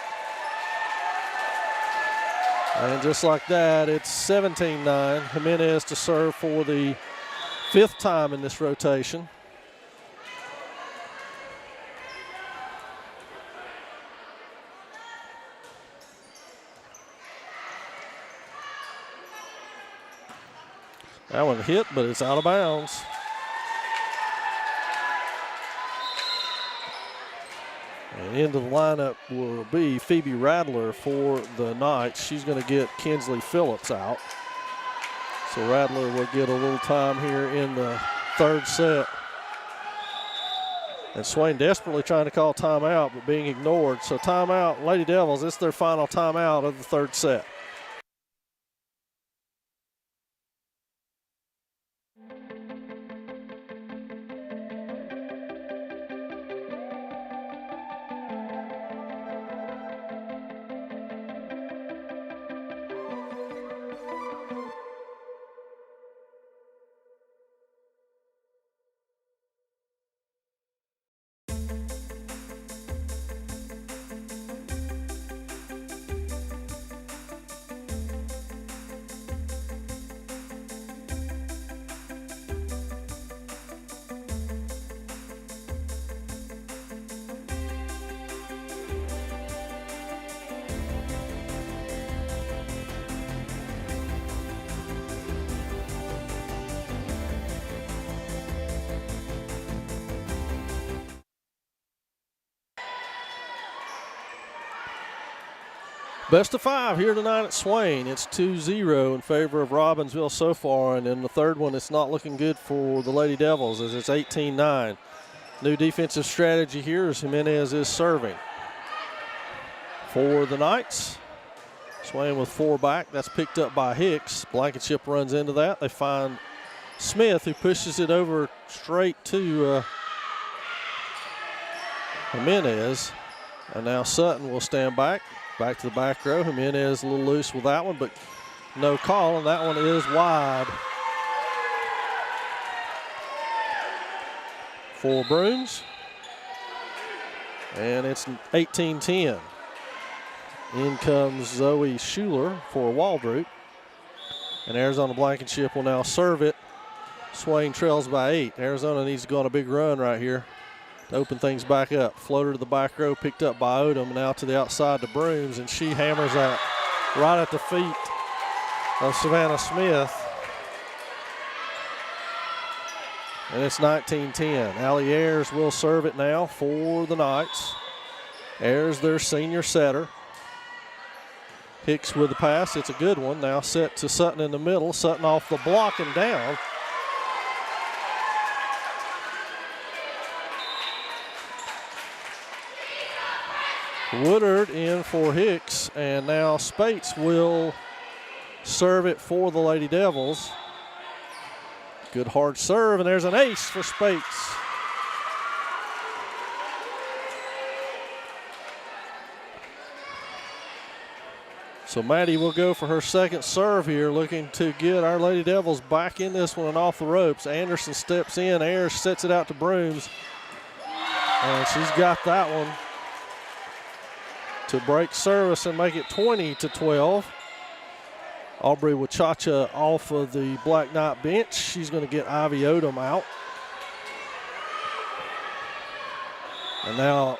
And just like that, it's 17-9. Jimenez to serve for the 5th time in this rotation. That one hit, but it's out of bounds. And into the lineup will be Phoebe Radler for the Knights. She's going to get Kinsley Phillips out. So Radler will get a little time here in the 3rd set. And Swain desperately trying to call timeout, but being ignored. So timeout, Lady Devils, it's their final timeout of the 3rd set. Best of 5 here tonight at Swain. It's 2-0 in favor of Robbinsville so far, and in the 3rd one, it's not looking good for the Lady Devils as it's 18-9. New defensive strategy here as Jimenez is serving. For the Knights, Swain with 4 back. That's picked up by Hicks. Blankenship runs into that. They find Smith, who pushes it over straight to Jimenez. And now Sutton will stand back. Back to the back row. Jimenez a little loose with that one, but no call, and that one is wide. For Brooms. And it's 18-10. In comes Zoe Schuler for Waldrop. And Arizona Blankenship will now serve it. Swain trails by 8. Arizona needs to go on a big run right here to open things back up. Floater to the back row, picked up by Odom, now to the outside to Brooms, and she hammers that right at the feet of Savannah Smith. And it's 19-10. Allie Ayers will serve it now for the Knights. Ayers, their senior setter. Hicks with the pass, it's a good one. Now set to Sutton in the middle. Sutton off the block and down. Woodard in for Hicks, and now Spates will serve it for the Lady Devils. Good hard serve, and there's an ace for Spates. So Maddie will go for her 2nd serve here, looking to get our Lady Devils back in this one and off the ropes. Anderson steps in, Ayers sets it out to Brooms, and she's got that one to break service and make it 20-12. Aubrey Wachacha off of the Black Knight bench. She's going to get Ivy Odom out. And now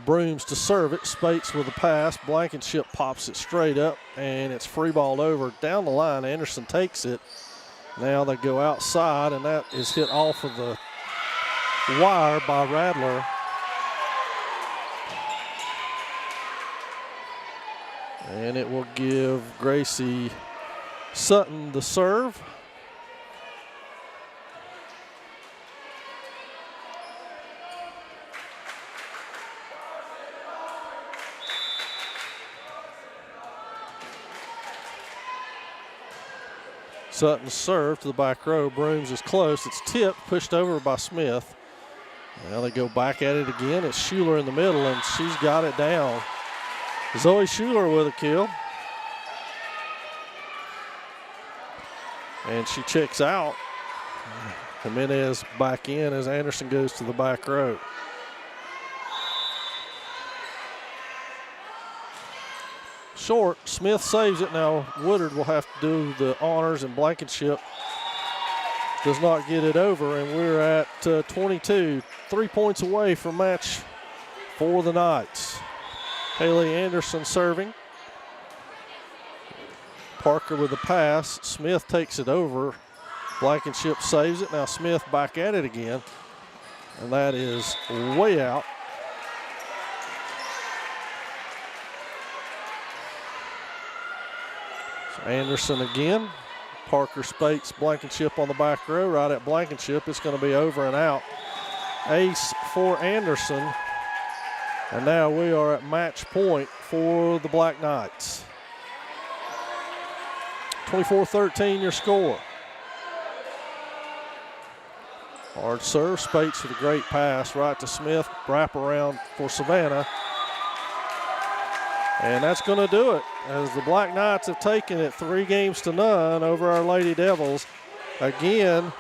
Brooms to serve it. Spates with a pass. Blankenship pops it straight up, and it's free balled over down the line. Anderson takes it. Now they go outside, and that is hit off of the wire by Radler. And it will give Gracie Sutton the serve. Sutton's serve to the back row. Brooms is close. It's tipped, pushed over by Smith. Now they go back at it again. It's Schuler in the middle, and she's got it down. Zoe Schuler with a kill. And she checks out. Jimenez back in as Anderson goes to the back row. Short, Smith saves it. Now Woodard will have to do the honors, and Blankenship does not get it over, and we're at 22, 3 points away from match for the Knights. Haley Anderson serving. Parker with the pass. Smith takes it over. Blankenship saves it. Now Smith back at it again, and that is way out. Anderson again. Parker Spates Blankenship on the back row. Right at Blankenship. It's going to be over and out. Ace for Anderson. And now we are at match point for the Black Knights. 24-13 your score. Hard serve. Spates with a great pass right to Smith. Wrap around for Savannah. And that's going to do it, as the Black Knights have taken it 3-0 over our Lady Devils. Again,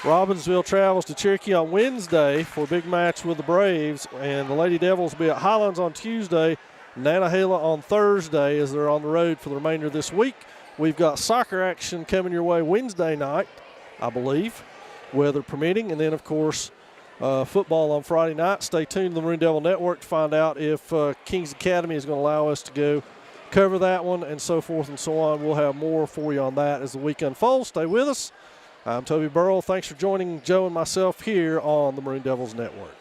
Robbinsville travels to Cherokee on Wednesday for a big match with the Braves, and the Lady Devils will be at Highlands on Tuesday, Nantahala on Thursday as they're on the road for the remainder of this week. We've got soccer action coming your way Wednesday night, I believe, weather permitting, and then, of course, football on Friday night. Stay tuned to the Maroon Devil Network to find out if Kings Academy is going to allow us to go cover that one, and so forth and so on. We'll have more for you on that as the week unfolds. Stay with us. I'm Toby Burrell. Thanks for joining Joe and myself here on the Maroon Devils Network.